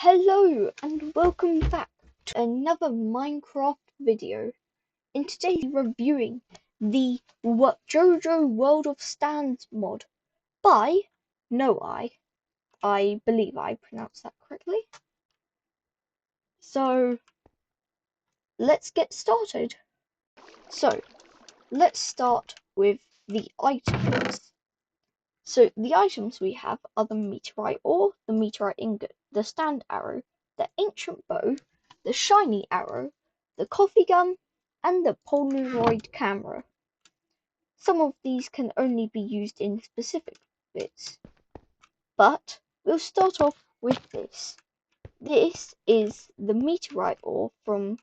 Hello and welcome back to another Minecraft video. In today's reviewing the JoJo World of Stands mod by Noii. I believe I pronounced that correctly. So let's get started. So let's start with the items. So the items we have are the meteorite ore, the meteorite ingot, the stand arrow, the ancient bow, the shiny arrow, the coffee gun, and the Polaroid camera. Some of these can only be used in specific bits, but we'll start off with this. This is the meteorite ore from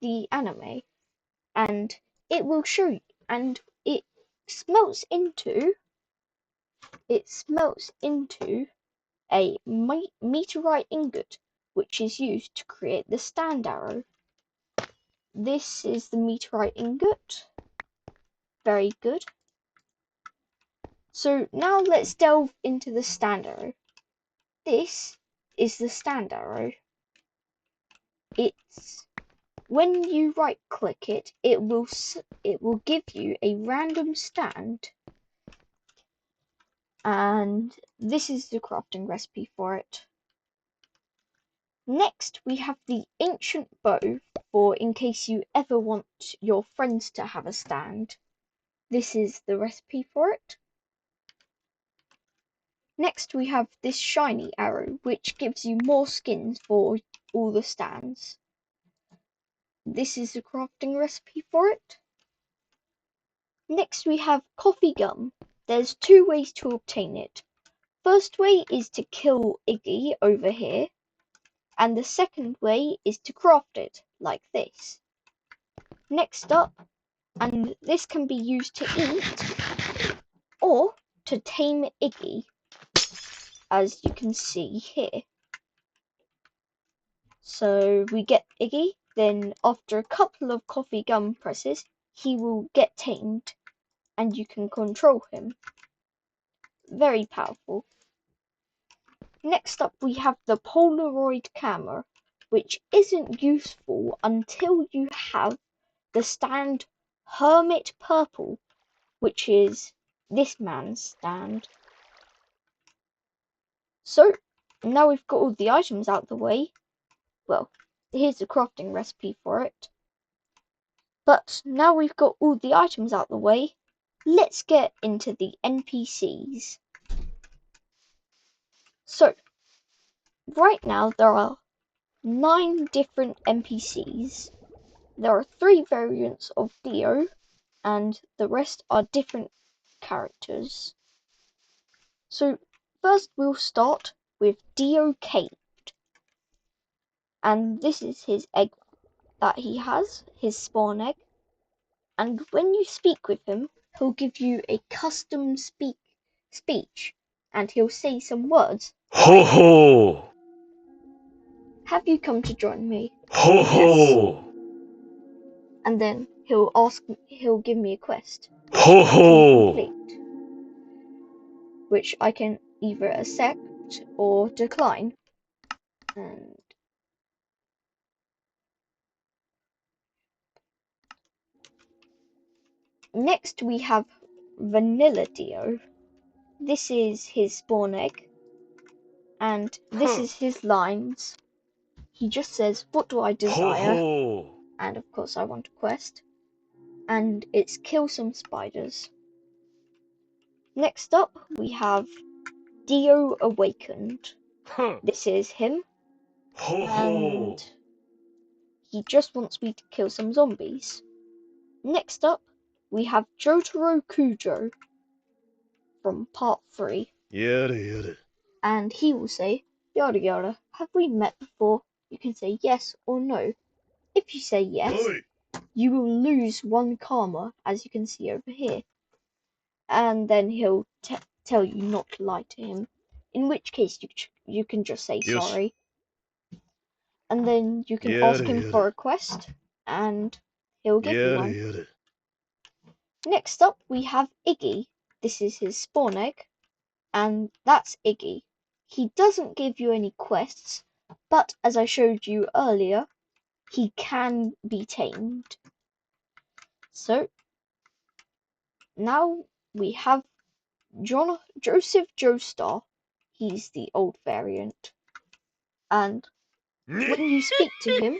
the anime, and it will show you, and it smelts into a meteorite ingot, which is used to create the stand arrow. This is the meteorite ingot. Very good. So now let's delve into the stand arrow. This is the stand arrow. It's when you right click it, it will give you a random stand, and this is the crafting recipe for it. Next, we have the ancient bow, for in case you ever want your friends to have a stand. This is the recipe for it. Next, we have this shiny arrow, which gives you more skins for all the stands. This is the crafting recipe for it. Next, we have coffee gum. There's two ways to obtain it. First way is to kill Iggy over here, and the second way is to craft it, like this. Next up, and this can be used to eat or to tame Iggy, as you can see here. So we get Iggy, then after a couple of coffee gum presses, he will get tamed, and you can control him. Very powerful. Next up, we have the Polaroid camera, which isn't useful until you have the stand Hermit Purple, which is this man's stand. So now we've got all the items out the way. Well, here's the crafting recipe for it. But now we've got all the items out the way, let's get into the NPCs. So right now there are 9 different NPCs. There are 3 variants of Dio, and the rest are different characters. So first we'll start with Dio Caved. And this is his egg that he has, his spawn egg. And when you speak with him, he'll give you a custom speech, and he'll say some words. Ho ho! Have you come to join me? Ho ho! And then he'll give me a quest Ho to ho! complete, which I can either accept or decline. And next we have Vanilla Dio. This is his spawn egg, and this is his lines. He just says, "What do I desire?" Ho ho! And of course I want a quest. And it's kill some spiders. Next up we have Dio Awakened. This is him. Ho ho! And he just wants me to kill some zombies. Next up we have Jotaro Kujo from part 3. Yada yada. And he will say, "Yada yada, have we met before?" You can say yes or no. If you say yes, Noii. you will lose 1 karma, as you can see over here. And then he'll tell you not to lie to him, in which case you can just say Yes. sorry. And then you can Yada ask him yada. for a quest, and he'll give you Yada one. yada. Next up we have Iggy. This is his spawn egg, and that's Iggy. He doesn't give you any quests, but as I showed you earlier, he can be tamed. So now we have Joseph Joestar. He's the old variant, and when you speak to him,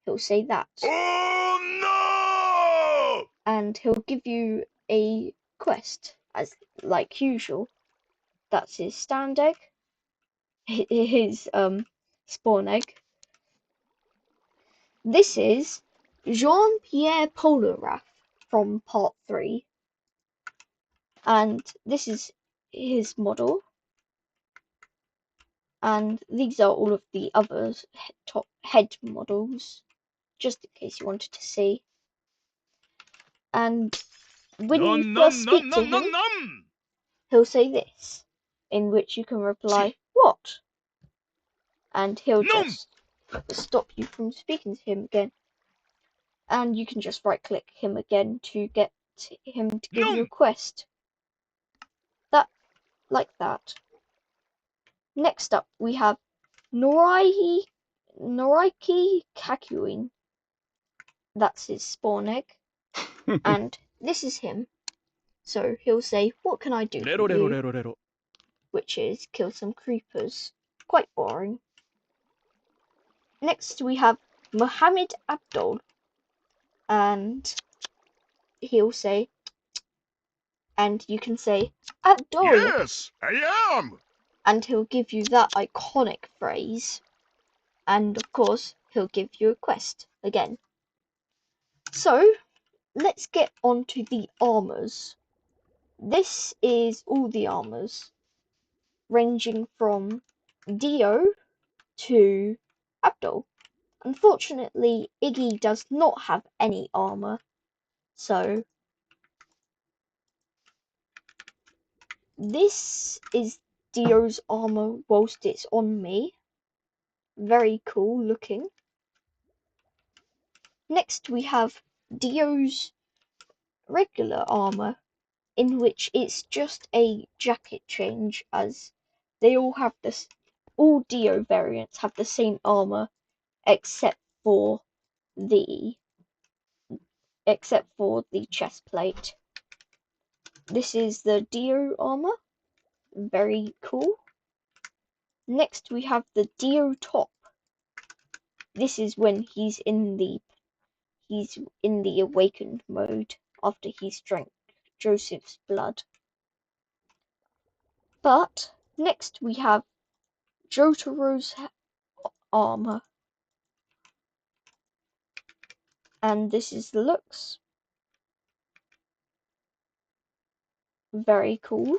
he'll say that. Oh no! And he'll give you a quest, as like usual. That's his stand egg, his spawn egg. This is Jean-Pierre Polarath from part 3, and this is his model, and these are all of the other top head models, just in case you wanted to see. And when you first speak to him, he'll say this, in which you can reply, "What?" And he'll just stop you from speaking to him again. And you can just right click him again to get him to give you a quest. Like that. Next up we have Noii Kakuin. That's his spawn egg. And this is him. So he'll say, "What can I do for you?" Which is kill some creepers. Quite boring. Next we have Mohammed Abdul. And he'll say, and you can say, "Abdul." Yes, I am. And he'll give you that iconic phrase. And of course, he'll give you a quest again. So, let's get on to the armors. This is all the armors, ranging from Dio to Abdul. Unfortunately, Iggy does not have any armor, so this is Dio's armor whilst it's on me. Very cool looking. Next we have Dio's regular armor, in which it's just a jacket change, as they all have this. All Dio variants have the same armor, except for the chest plate. This is the Dio armor, very cool. Next we have the Dio top. This is when he's in the awakened mode after he's drank Joseph's blood. But next we have Jotaro's armor, and this is the looks. Very cool.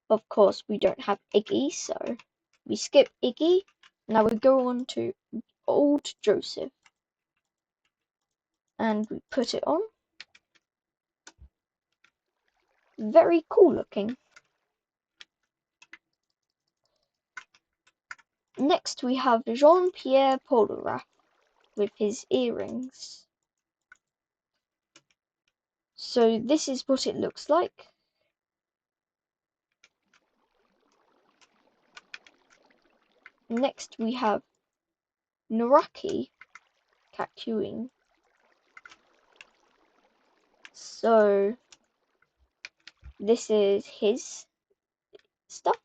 Of course, we don't have Iggy, so we skip Iggy. Now we go on to old Joseph, and we put it on. Very cool looking. Next we have Jean-Pierre Polarath with his earrings. So this is what it looks like. Next we have Noraki Kakuin. So this is his stuff.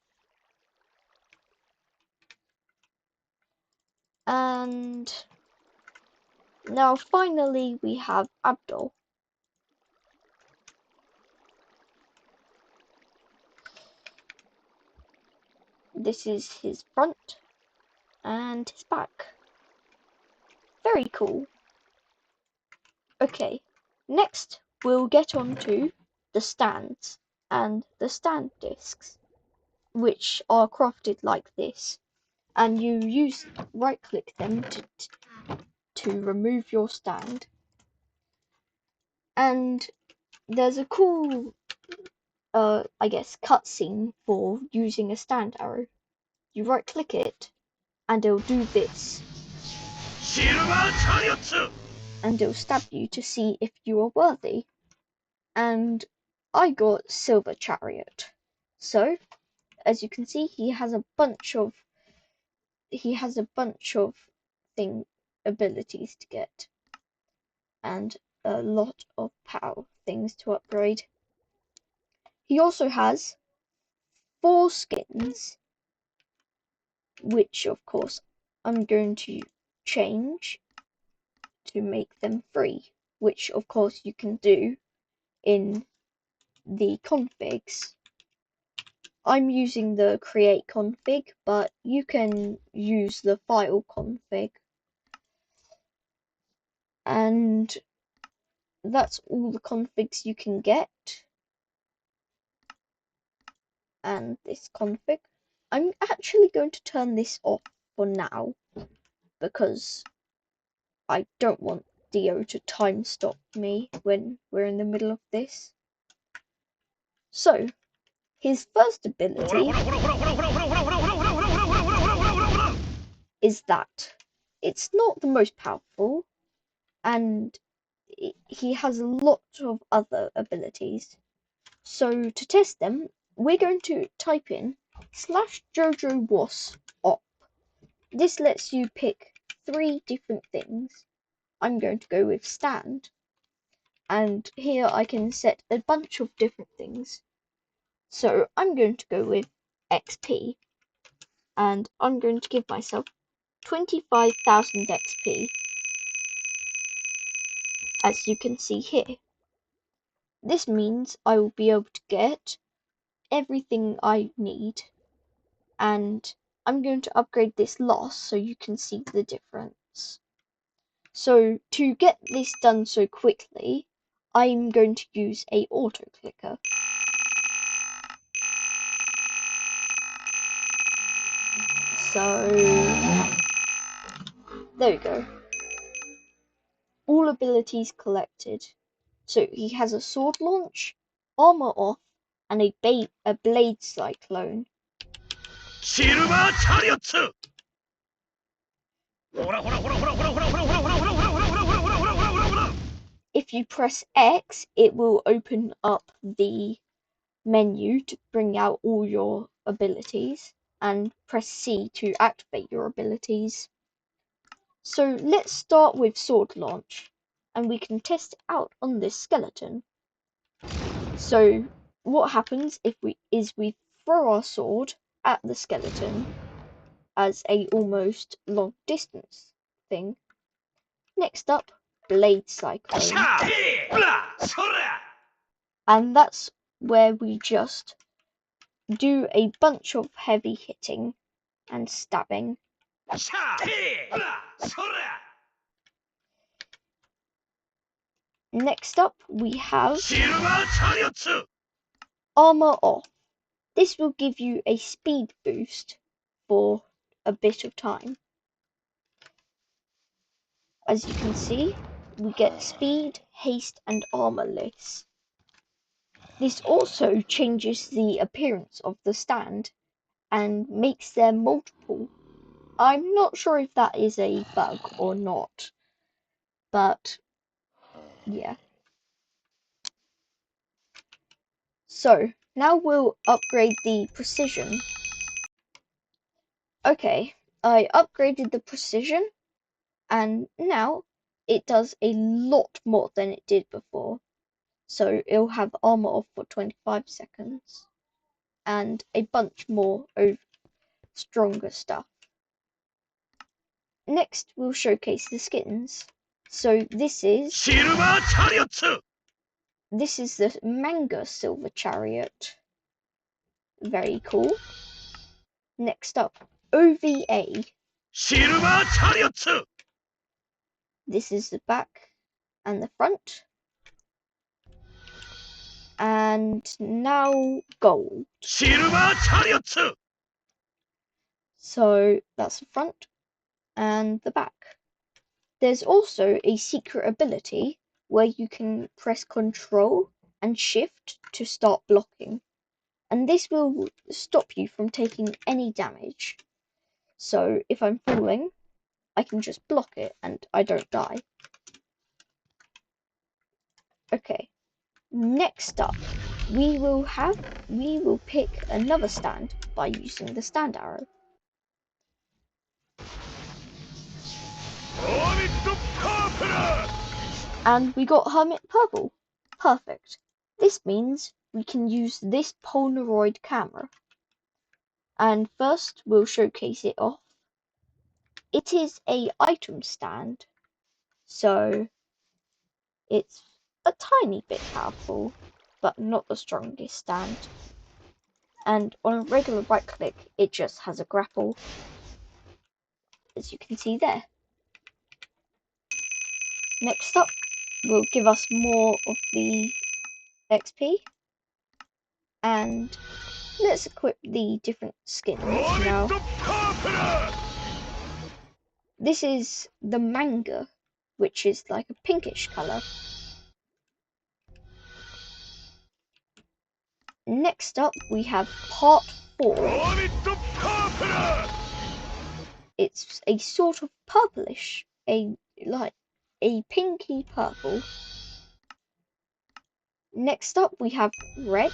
And now finally we have Abdul. This is his front and his back. Very cool. Okay, next we'll get on to the stands and the stand discs, which are crafted like this, and you right click them to remove your stand. And there's a cool I guess cutscene for using a stand arrow. You right click it and it'll do this, and it'll stab you to see if you are worthy. And I got Silver Chariot, So, as you can see, he has a bunch of abilities to get, and a lot of power things to upgrade. He also has 4 skins, which of course I'm going to change to make them free, which of course you can do in the configs. I'm using the create config, but you can use the file config. And that's all the configs you can get. And this config. I'm actually going to turn this off for now because I don't want Dio to time stop me when we're in the middle of this. So, his first ability is that it's not the most powerful, and he has a lot of other abilities. So to test them, we're going to type in /JoJo was op. This lets you pick 3 different things. I'm going to go with stand, and here I can set a bunch of different things. So I'm going to go with XP, and I'm going to give myself 25,000 XP, as you can see here. This means I will be able to get everything I need, and I'm going to upgrade this loss so you can see the difference. So to get this done so quickly, I'm going to use a auto clicker. So there we go. All abilities collected. So he has a sword launch, armor off, and a blade cyclone. Silver Chariot! If you press X, it will open up the menu to bring out all your abilities, and press C to activate your abilities. So let's start with sword launch, and we can test it out on this skeleton. So what happens if we throw our sword at the skeleton as a almost long distance thing. Next up, blade cyclone. And that's where we just do a bunch of heavy hitting and stabbing. Next up, we have armor off. This will give you a speed boost for a bit of time. As you can see, we get speed, haste, and armorless. This also changes the appearance of the stand and makes there multiple. I'm not sure if that is a bug or not, but yeah. So now we'll upgrade the precision. Okay, I upgraded the precision, and now it does a lot more than it did before. So it'll have armor off for 25 seconds and a bunch more of stronger stuff. Next, we'll showcase the skins. So this is Silver Chariot! the manga Silver Chariot. Very cool. Next up, OVA. Silver Chariot! This is the back and the front. And now gold. Silver Chariot! So that's the front and the back. There's also a secret ability where you can press Control and Shift to start blocking, and this will stop you from taking any damage. So if I'm falling, I can just block it and I don't die. Okay, next up we will pick another stand by using the stand arrow. And we got Hermit Purple. Perfect. This means we can use this Polaroid camera. And first we'll showcase it off. It is a item stand, so it's a tiny bit powerful, but not the strongest stand. And on a regular right click, it just has a grapple, as you can see there. Next up will give us more of the XP, and let's equip the different skins now. This is the manga, which is like a pinkish colour. Next up we have part 4. It's a sort of purplish, like a pinky purple. Next up we have red.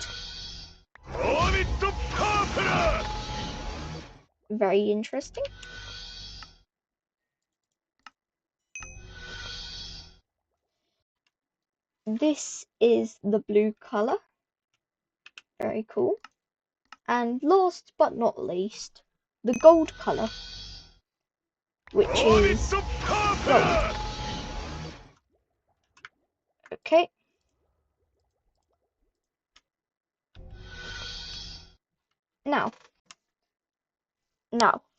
Very interesting. This is the blue colour. Very cool. And last but not least, the gold colour, which is gold. Okay. Now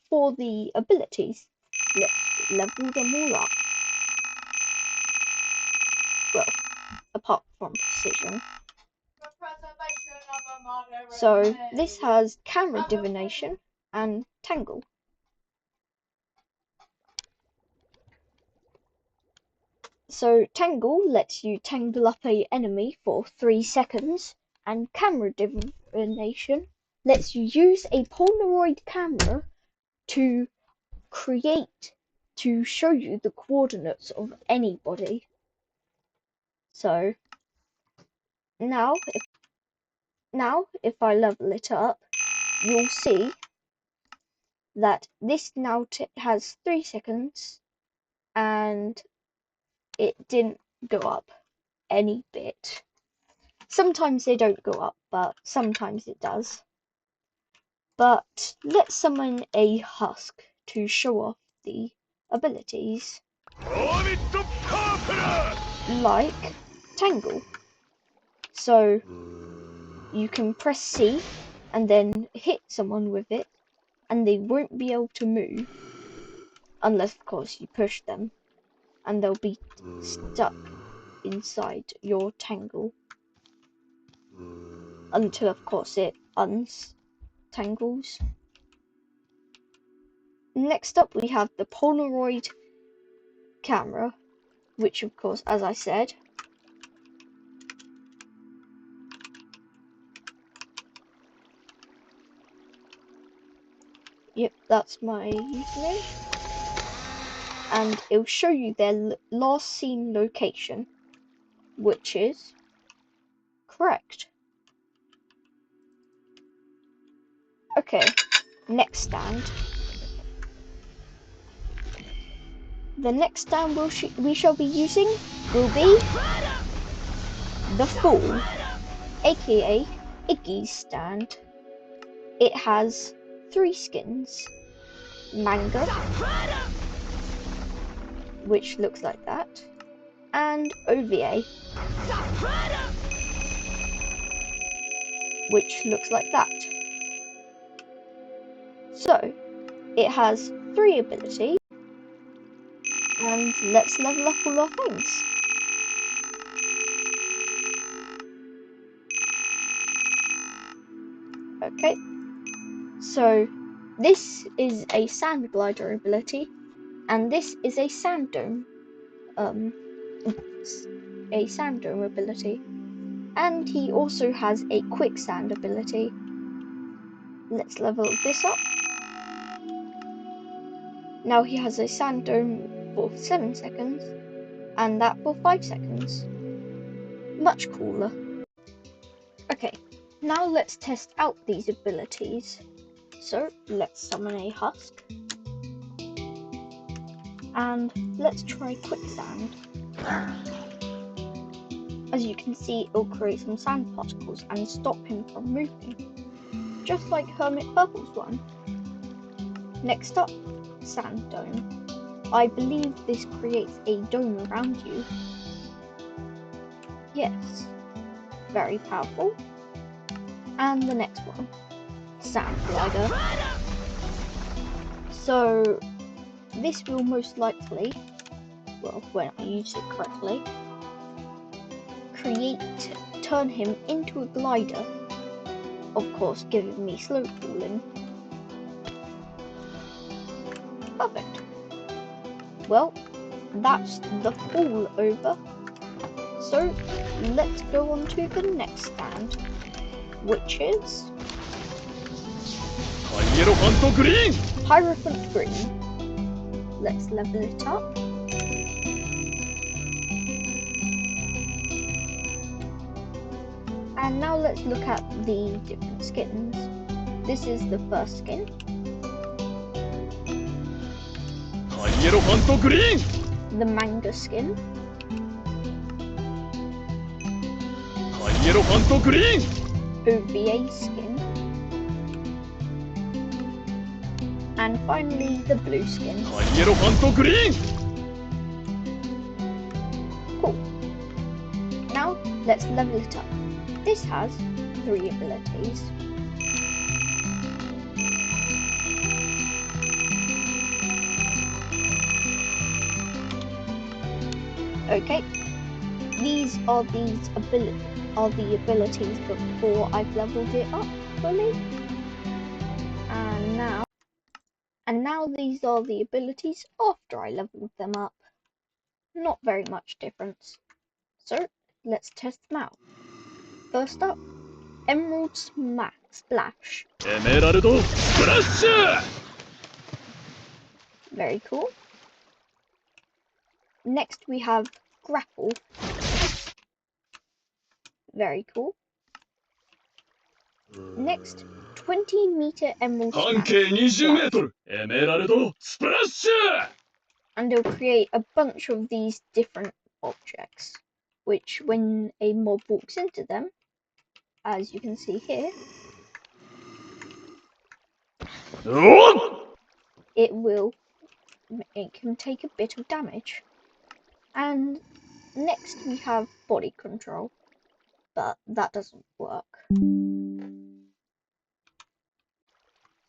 for the abilities, let's level them all up. Well, apart from precision. So this has camera divination and tangle. So tangle lets you tangle up a enemy for 3 seconds, and camera divination lets you use a Polaroid camera to show you the coordinates of anybody. So now if I level it up, you'll see that this now has 3 seconds, and it didn't go up any bit. Sometimes they don't go up, but sometimes it does. But let's summon a husk to show off the abilities. Like Tangle. So you can press C and then hit someone with it, and they won't be able to move unless, of course, you push them, and they'll be stuck inside your tangle until, of course, it untangles. Next up we have the Polaroid camera, which, of course, as I said, yep, that's my username, and it'll show you their last seen location, which is correct. Okay, next stand. The next stand we shall be using will be the Fool, aka Iggy's stand. It has 3 skins: Manga, which looks like that, and OVA, which looks like that. So it has 3 abilities, and let's level up all our things. Okay, so this is a sand glider ability, and this is a sand dome ability, and he also has a quicksand ability. Let's level this up. Now he has a sand dome for 7 seconds, and that for 5 seconds. Much cooler. Okay, now let's test out these abilities. So let's summon a husk. And let's try quicksand. As you can see, it'll create some sand particles and stop him from moving, just like Hermit Purple's one. Next up, sand dome. I believe this creates a dome around you. Yes, very powerful. And the next one, sand glider. So this will most likely, well, when I use it correctly, turn him into a glider, of course giving me slow falling. Perfect. Well, that's the fall over. So let's go on to the next stand, which is Hierophant Green! Hierophant Green. Let's level it up. And now let's look at the different skins. This is the first skin. Hierophant Green! The manga skin. Hierophant Green! OVA skin. And finally the blue skin. Hierophant Green! Cool. Now let's level it up. This has 3 abilities. Okay, these are the abilities before I've leveled it up fully. And now these are the abilities after I leveled them up. Not very much difference. So let's test them out. First up, Emerald Splash. Emerald Splash! Very cool. Next we have Grapple. Very cool. Next, 20-meter Emerald Smash. 20 meter! Emerald Splash! And it'll create a bunch of these different objects, which when a mob walks into them, as you can see here, it can take a bit of damage. And next we have body control, but that doesn't work.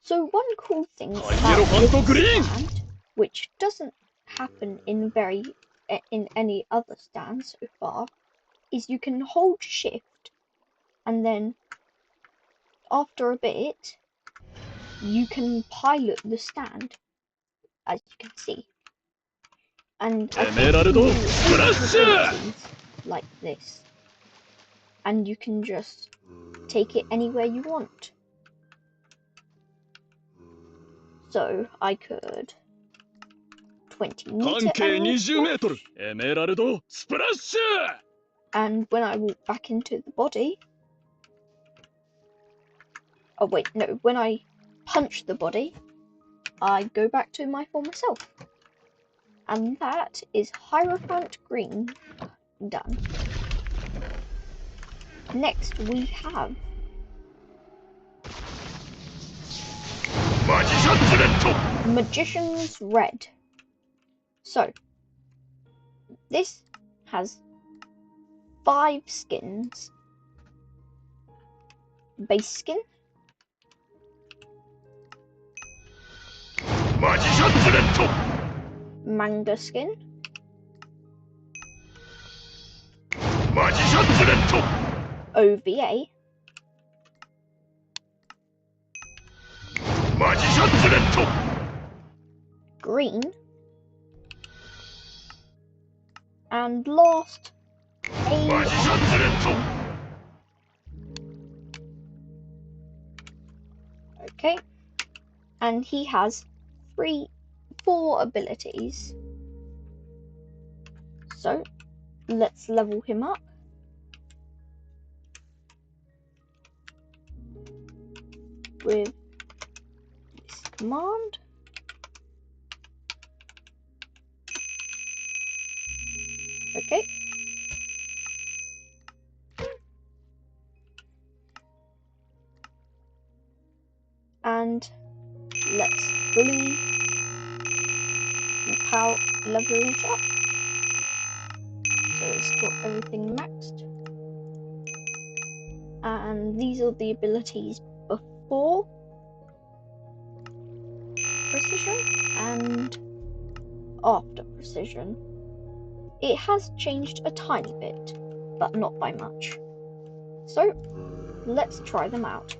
So one cool thing about this stand, which doesn't happen in any other stand so far, is you can hold shift and then after a bit you can pilot the stand, as you can see. And I think you can do abilities like this, and you can just take it anywhere you want. So I could 20-meter Emerald Splash! and when I walk back into the body, oh wait, no, when I punch the body, I go back to my former self. And that is Hierophant Green done. Next we have Magician's Red. So this has 5 skins. Base skin, manga skin, OVA, green, and last, okay, and he has 4 abilities. So let's level him up. with this command. Okay. And let's fully level it up. So it's got everything maxed. And these are the abilities before precision and after precision. It has changed a tiny bit, but not by much. So let's try them out.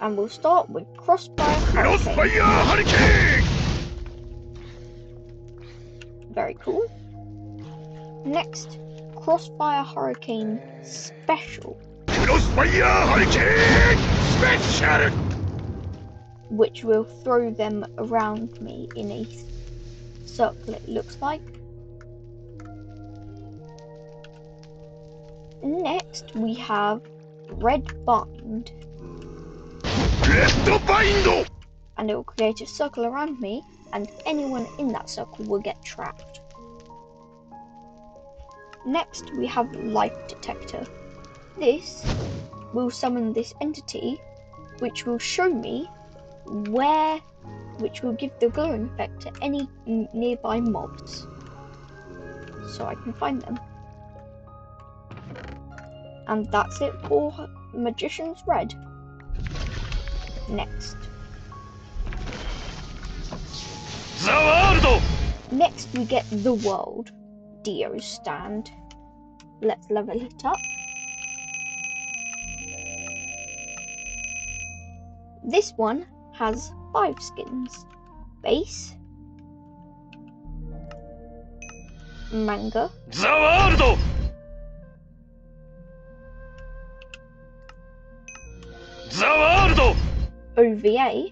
And we'll start with Crossfire Hurricane. Very cool. Next, Crossfire Hurricane Special. Crossfire Hurricane Special! Which will throw them around me in a circle, it looks like. Next, we have Red Bind. And it will create a circle around me, and anyone in that circle will get trapped. Next, we have Life Detector. This will summon this entity, which will show me which will give the glowing effect to any nearby mobs, so I can find them. And that's it for Magician's Red. Next. Next we get the World, Dio's stand. Let's level it up. This one has 5 skins. Base, Manga, OVA,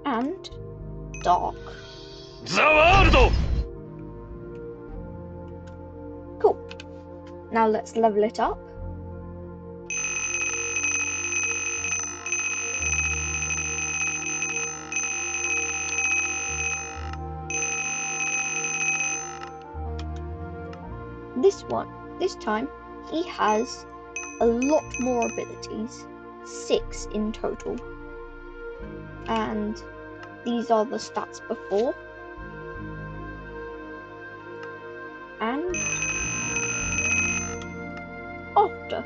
and Dark. Cool. Now let's level it up. This time, he has a lot more abilities, 6 in total. And these are the stats before. And after.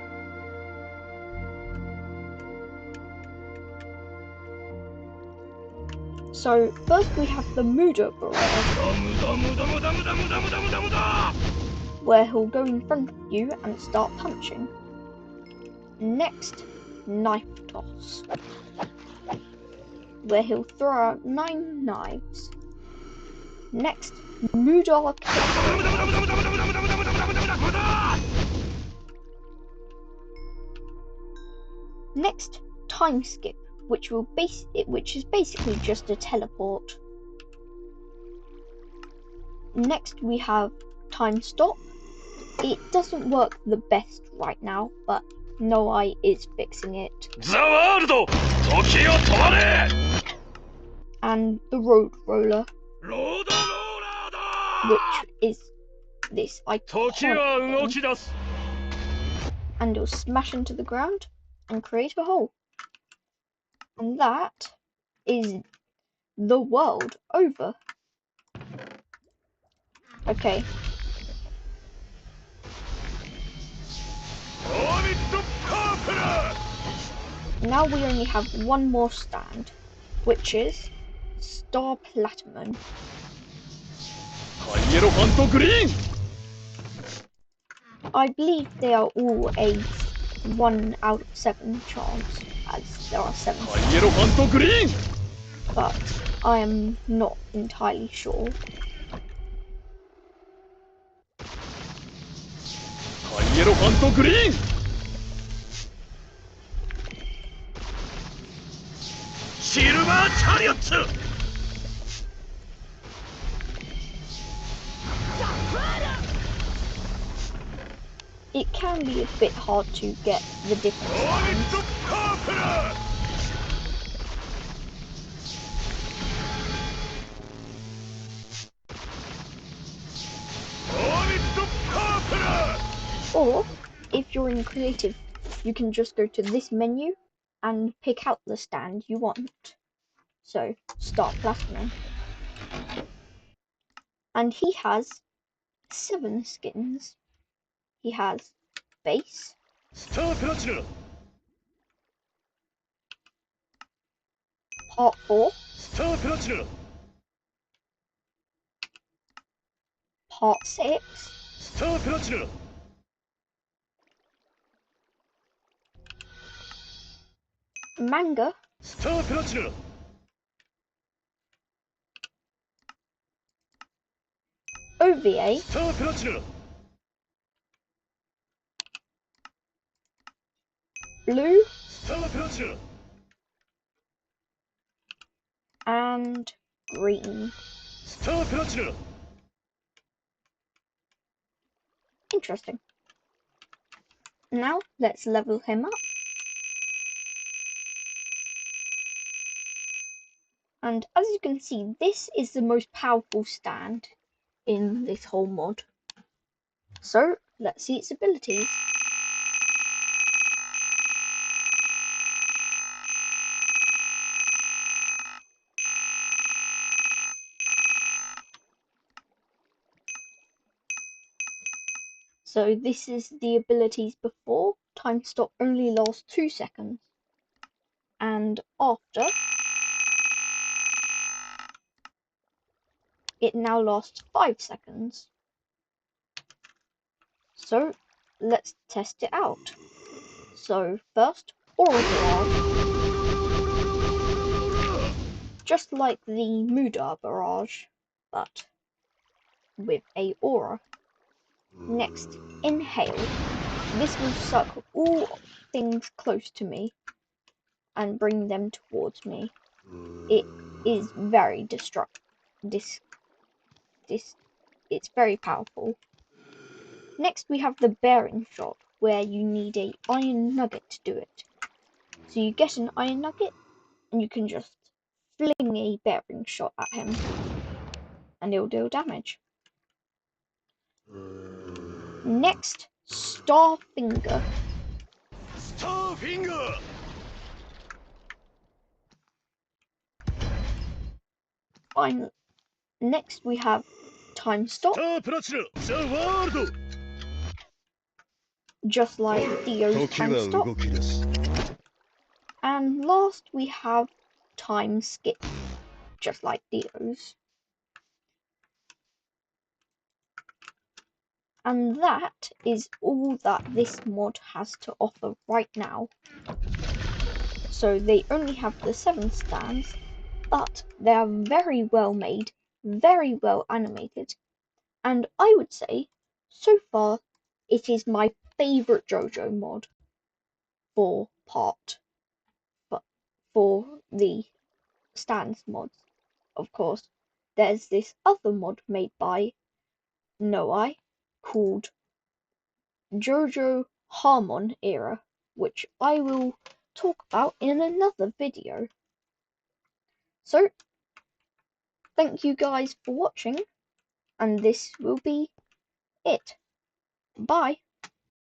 So first we have the Muda where he'll go in front of you and start punching. Next, Knife Toss, where he'll throw out 9 knives. Next, Muda Kick. Next, Time Skip, which is basically just a teleport. Next, we have Time Stop. It doesn't work the best right now, but Noii is fixing it. And the Road Roller, which is this iconic thing. And it'll smash into the ground and create a hole. And that is the world over. Okay. Now we only have one more stand, which is Star Platinum. Hierophant Green! I believe they are all a 1 out of 7 chance, as there are 7 stars. Hierophant Green! But I am not entirely sure. Hierophant Green! Silver Chariot! it can be a bit hard to get the different stands. Or, if you're in creative, you can just go to this menu and pick out the stand you want. So, start plastering. And he has 7 skins. He has base, part 4, part 6, manga, OVA, blue, and green. Interesting. Now let's level him up. And as you can see, this is the most powerful stand in this whole mod. So let's see its abilities. So this is the abilities before. Time stop only lasts 2 seconds. And after, it now lasts 5 seconds. So let's test it out. So first, Aura Barrage. Just like the Muda Barrage, but with a aura. Next, Inhale. This will suck all things close to me and bring them towards me. It is very it's very powerful. Next we have the bearing shot, where you need a iron nugget to do it. So you get an iron nugget and you can just fling a bearing shot at him and it'll deal damage. Next, Star Finger. Finally, next we have Time Stop, just like Dio's Time Stop. And last we have Time Skip, just like Dio's. And that is all that this mod has to offer right now. So they only have the 7 stands, but they are very well made, very well animated, and I would say, so far, it is my favourite JoJo mod for the stands mods. Of course, there's this other mod made by Noii called JoJo Harmon Era, which I will talk about in another video. So, thank you guys for watching, and this will be it. Bye.